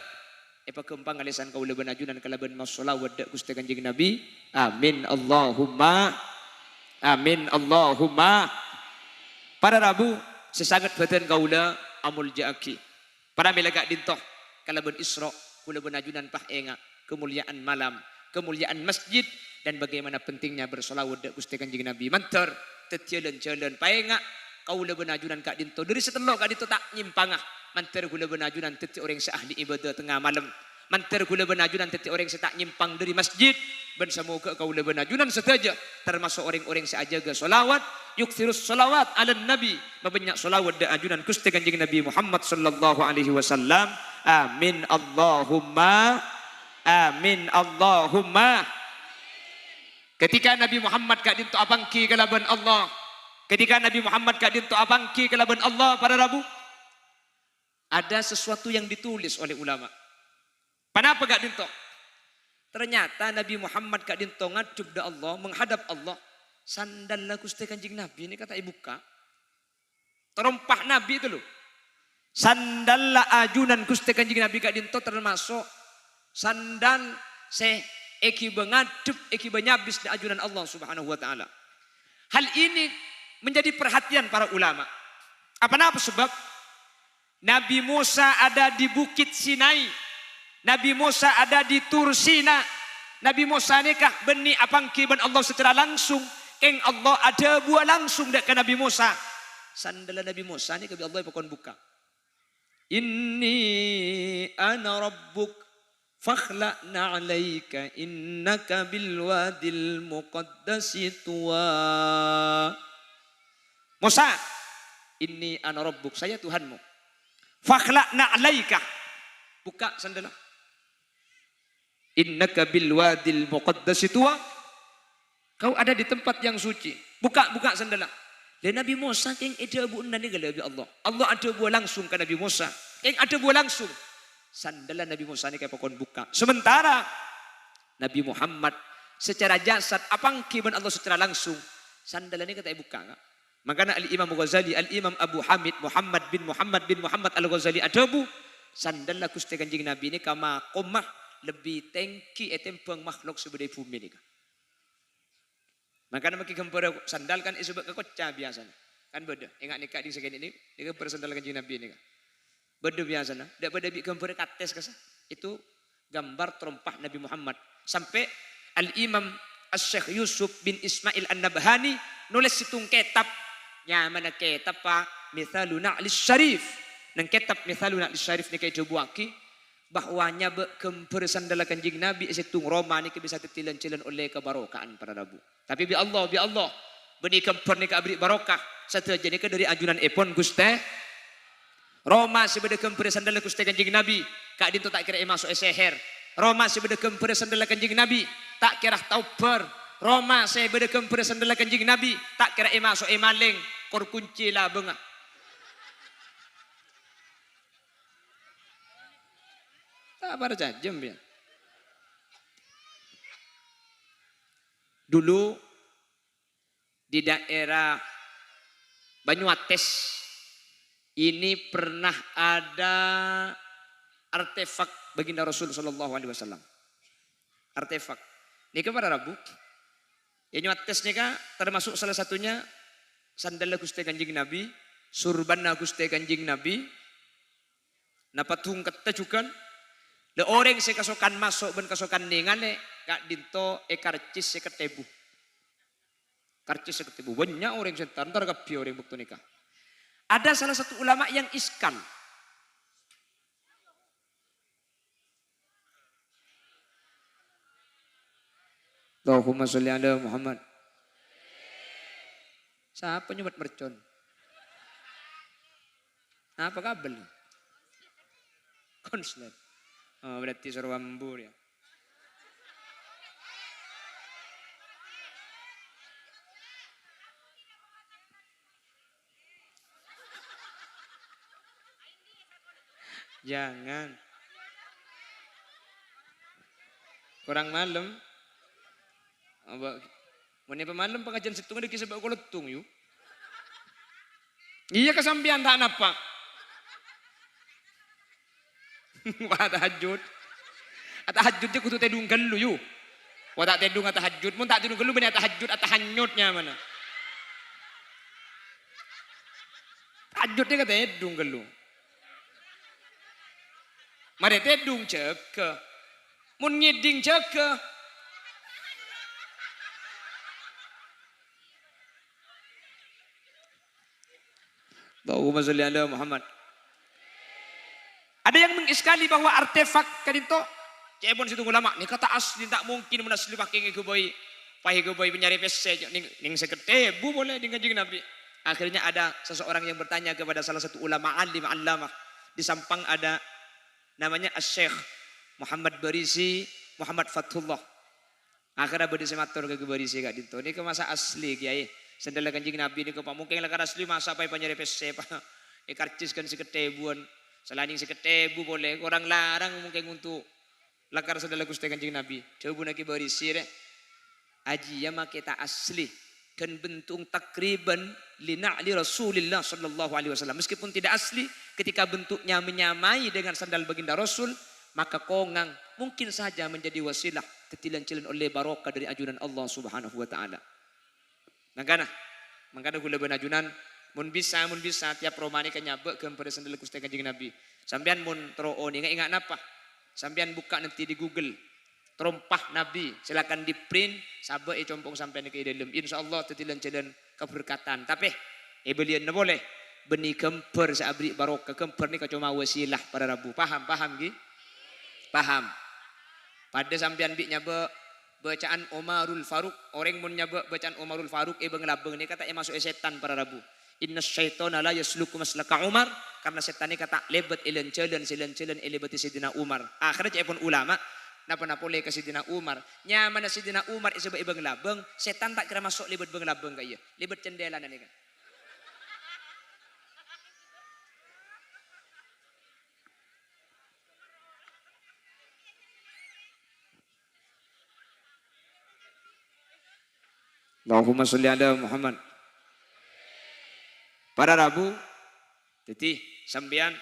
pakempang alisan kaula benajunan kalaban masolawat dek Gusti Kanjeng Nabi amin Allahumma para Rabu sesangat badan kaula amul jaaki para milagak dintoh kalaban Isra kula benajunan pah enga kemuliaan malam kemuliaan masjid dan bagaimana pentingnya bersolawat dek Gusti Kanjeng Nabi mantar tetieun-ceuleun paenga kaula benajunan kak dinto dari setelok kak dinto tak nyimpangah mantar kula benajunan teti orang seahli ibadah tengah malam mantar kula benajunan teti orang setak nyimpang dari masjid ben semoga kaula benajunan saja termasuk orang-orang seajaga solawat yukthirus solawat ala nabi mabanyak solawat da ajunan Gusti Kanjeng Nabi Muhammad sallallahu alaihi wasallam amin Allahumma ketika Nabi Muhammad kak dinto abangki kalaban Allah Ketika Nabi Muhammad kak dinto abangki kelaban Allah pada Rabu, ada sesuatu yang ditulis oleh ulama. Kenapa kak dinto? Ternyata Nabi Muhammad kak dinto ngadub da Allah, menghadap Allah. Sandal lah Gusti Kanjeng Nabi ini kata ibu kak. Terompah Nabi itu loh. Sandal lah ajunan Gusti Kanjeng Nabi kak dinto termasuk sandal se eki bengadub eki benyabis da ajunan Allah Subhanahu wa taala. Hal ini menjadi perhatian para ulama. Apa sebab? Nabi Musa ada di Bukit Sinai. Nabi Musa ada di Tur Sina. Nabi Musa nikah beni apangki ban Allah secara langsung. Keng Allah ada buah langsung dek ke Nabi Musa. Sandala Nabi Musa ni ke Allah pokon buka. Inni ana rabbuk fakhla'na 'alaika innaka bil wadil muqaddasi tuwa. Musa, inni ana rabbuk, saya Tuhanmu. Fakhla'na 'alaika. Buka sandala. Innaka bil wadil muqaddasi tuwa. Kau ada di tempat yang suci. Buka sandala. Dan Nabi Musa keng ada buah nani gala Allah. Allah ada buah langsung ke Nabi Musa. Keng ada buah langsung. Sandala Nabi Musa ni kayak pokon buka. Sementara Nabi Muhammad secara jasad apangki ban Allah secara langsung. Sandala ni kata buka enggak? Makanya Al-Imam Ghazali, Al-Imam Abu Hamid Muhammad bin Muhammad Al-Ghazali adabu. Sandala Gusti Kanjeng Nabi ni kama qomah lebih tengki etempeng makhluk sebedai bumi ni. Makanya maki gempera sandal kan isubak kekocah biasanya. Kan beda. Ingat nikah di segini ini, dia gempera sandal Kanjeng Nabi ini kan. Beda biasanya. Dak beda bi gempera kates kasa. Itu gambar terompah Nabi Muhammad. Sampai Al-Imam Asy-Syaikh Yusuf bin Ismail An-Nabhani nulis situng kitab. Nya mana kitab Pak? Mithaluna Lis-Syarif. Nang kitab Mithaluna Lis-Syarif ni kay dibuaki bahwanya kemper sandala Kanjeng Nabi situng Roma ni bisa tetilan-tilan oleh kebarokaan para Rabu. Tapi bi Allah beni kemper ni ka abri barokah sateja ni dari ajunan epon Guste Roma sebeda kemper sandala Gusti Kanjeng Nabi kak dinto tak kira masuk seher. Roma sebeda kemper sandala Kanjeng Nabi tak kira tauber. Roma sebeda kemper sandala Kanjeng Nabi tak kira masuk maling kor kunci lah bengah. Tak pada jam ya. Dulu di daerah Banyuates ini pernah ada artefak baginda Rasul Shallallahu Alaihi Wasallam. Artefak. Ini kepada Rabu. Banyuates ini kan termasuk salah satunya sandal Gusti Kanjeng Nabi, surban Gusti Kanjeng Nabi, napatung kata juga. Le orang se kasokan masuk ben kasokan ningane kak dinto karcis se ketebu. Karcis se ketebu banyak orang setan ntar kapi orang bukti nikah. Ada salah satu ulama yang iskal. Allahumma sholli ala Muhammad. Siapa nyubat mercon? Apa kabel? Konslet. Oh, berarti suruh ambur ya. Jangan. Kurang malam. Mana pemalam pengajian situng ada kisah bak koletung yuk. Iya kesampian tak napa. Wah tahajud. Tahajudnya kudu tedung gelu yuk. Wah tak tedung tahajud. Mun tak tedung gelu benar tahajud atau hanyutnya mana. Tahajudnya kata tedung gelu. Mari tedung ceke. Mun ngiding ceke. Allahumma sholli ala Muhammad. Ada yang mengiskali bahwa artefak kadito cebon situ ulama ni kata asli tak mungkin mun asli pakai ngegeboy pakai ngegeboy penyari pese ning sekete bu boleh dengan Kanjeng Nabi. Akhirnya ada seseorang yang bertanya kepada salah satu ulama alim allamah di Sampang ada namanya Asy-Syaikh Muhammad Barisi Muhammad Fathullah. Akhirnya beri sematur ke Barisi kak dinto ni ke masa asli kiai sandal kanjing Nabi ni kepa mungkin lah asli masa pai panyerepes sepa karcis kan seketebuan selain seketebu boleh orang larang mungkin untuk lakar sandal Gusti kanjing Nabi coba nak berisi aji ya makita asli kan bentuk takriban lina'li Rasulullah sallallahu alaihi wasallam meskipun tidak asli ketika bentuknya menyamai dengan sandal baginda Rasul maka kongang mungkin saja menjadi wasilah tetilan-cilan oleh barokah dari ajunan Allah Subhanahu wa taala. Mangkana gula benajunan mun bisa tiap romani kan nyabek kepada sandal Gusti kanjing Nabi. Sampean mun tro ni ingat napa? Sampean buka nanti di Google. Terompah Nabi silakan di print sabek compong sampean ke dalam insyaallah tetilan-cilan keberkatan. Tapi belian na boleh benih kemper seabri barokah kemper ni cuma wasilah pada Rabu. Paham gi? Paham. Pada sampean bi nyabe bacaan Umarul Faruq, orang mun nyabe bacaan Umarul Faruq bengelabeng ni kata masuk setan pada Rabu. Inna syaitana la yasluku maslaka Umar karena setan ni kata lebet silen-cilen lebet Sidina Umar. Akhirnya pun ulama napa boleh ke Sidina Umar. Nyaman Sidina Umar iseba bengelabeng, setan tak kira masuk lebet bengelabeng kaya. Lebet cendela ni kan. Allahumma sholli ala Muhammad. Pada Rabu, jadi sambian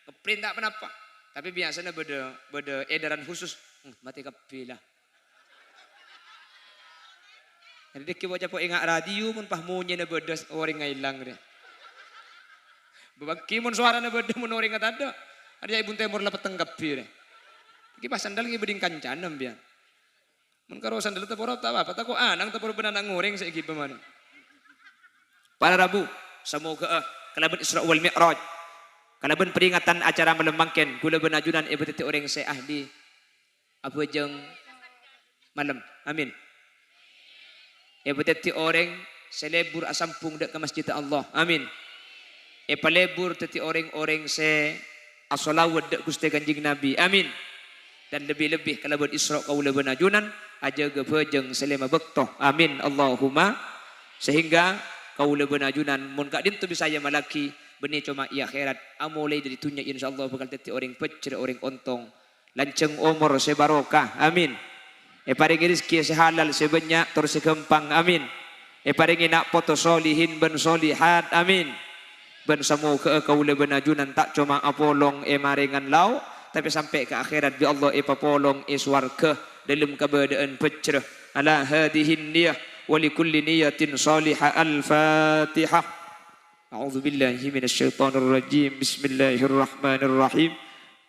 ngeprint tak kenapa. Tapi biasanya beda edaran khusus. Mati kapilah. Jadi kita baca ingat radio pun pahmunya na beda orang ngailang dia. Babaki mun suara na beda mun orang kata ada. Ada ibun temur lapat tengkapi dia. Kita sandal ngi beding kancanam biar. Mun karo sandal teu porot apa tako anang teu benanang ngoreng saiki pemana. Pada Rabu semoga kalaban Isra wal Mi'raj. Kalaban peringatan acara melembangkan gula benajunan ibadati orang saya ahli apa jeng malam. Amin. Ibadati orang selebur asampung dek ke masjid Allah. Amin. Palebur teti orang-orang se asolawat dek Gusti Kanjeng Nabi. Amin. Dan lebih-lebih kalaban Isra kaula benajunan aja gepejeng selema bektoh. Amin. Allahumma sehingga kaula benajunan mun kak dintu bisa ya malaki benih cuma iya akhirat amulai dari tunya insyaallah bakal teti orang pecer orang ontong lanceng umur sebarokah. Amin. Paringi rezeki sehalal sebanyak terus sekempang. Amin. Paringi nak foto solihin ben solihat. Amin. Ben semoga kaula benajunan tak cuma apolong maringan lau tapi sampai ke akhirat bi Allah papolong swarga dalam keberadaan pecer ala hadihin niyah wa likulli niyatin salihah. Al-Fatihah. A'udzu billahi minasyaitonir rajim. Bismillahirrahmanirrahim.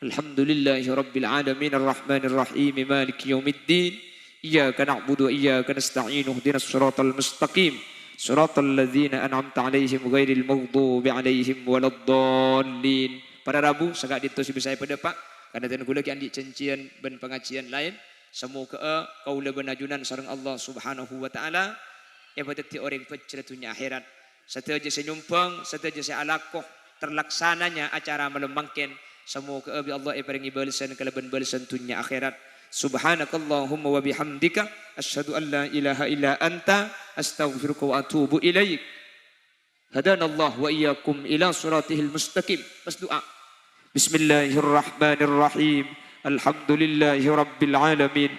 Alhamdulillahi rabbil alamin arrahmanir rahim maliki yaumiddin. Iyyaka na'budu wa iyyaka nasta'in ihdinas siratal mustaqim siratal ladzina an'amta 'alaihim ghairil maghdubi 'alaihim waladdallin. Pada Rabu sagak ditu si bisa pada Pak karena ten kula ki andi cencian ben pengajian lain semoga kaula benajunan sareng Allah Subhanahu wa taala ebadati orang pecretunya akhirat seteja senyumpang seteja sealakoh terlaksananya acara melembangkan semoga Allah paringi balasan kalaban balasan dunya akhirat. Subhanakallahumma wa bihamdika asyhadu an la ilaha illa anta astaghfiruka wa atubu ilaik. Hadanallah wa iyyakum ila siratihil mustaqim. Pas doa. Bismillahirrahmanirrahim. Alhamdulillahi rabbil alamin.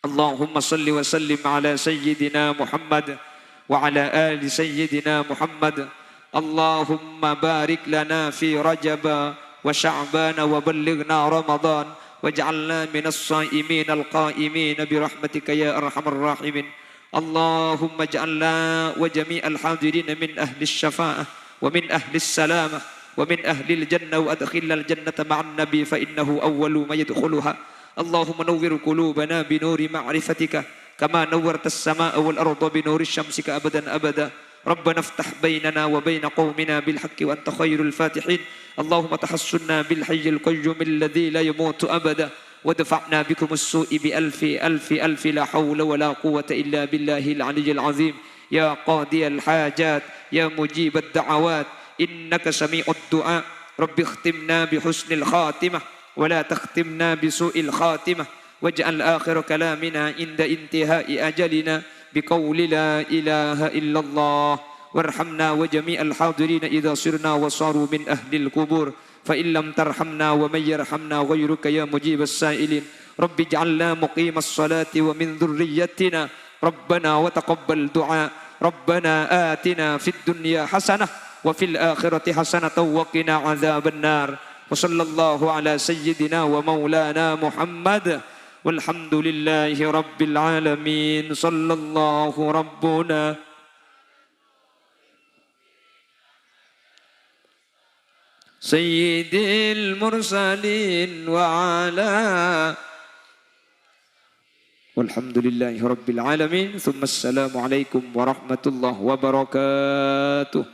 Allahumma salli wa sallim ala sayyidina Muhammad wa ala ali sayyidina Muhammad. Allahumma barik lana fi Rajab wa Sya'ban wa ballighna Ramadan waj'alna minas shaimin al-qaimin bi rahmatika ya arhamar rahimin. Allahumma ij'alna wa jami'al hadirin min ahli syafa'ah wa min ahli salamah wa min ahli al-jannah wa adkhilna al-jannata ma'an nabi fa innahu awwalu ma yadkhuluha. Allahumma nawwir qulubana bi nuri ma'rifatika kama nawwarta as-samaa'a wal arda bi nuri syamsika abadan abada. ربنا افتح بيننا وبين قومنا بالحق وأنت خير الفاتحين. اللهم تحسنا بالحي القيوم الذي لا يموت أبدا ودفعنا بكم السوء بألف ألف ألف لا حول ولا قوة إلا بالله العلي العظيم. يا قاضي الحاجات يا مجيب الدعوات إنك سميع الدعاء. رب اختمنا بحسن الخاتمة ولا تختمنا بسوء الخاتمة واجعل آخر كلامنا عند انتهاء أجلنا بقول لا إله إلا الله وارحمنا وجميع الحاضرين إذا صرنا وصاروا من أهل القبور فإن لم ترحمنا ومن يرحمنا غيرك يا مجيب السائلين رب اجعلنا مقيم الصلاة ومن ذريتنا ربنا وتقبل دعاء ربنا آتنا في الدنيا حسنة وفي الآخرة حسنة وقنا عذاب النار وصلى الله على سيدنا ومولانا محمد والحمد لله رب العالمين صلى الله ربنا سيد المرسلين وعلى والحمد لله رب العالمين ثم السلام عليكم ورحمة الله وبركاته.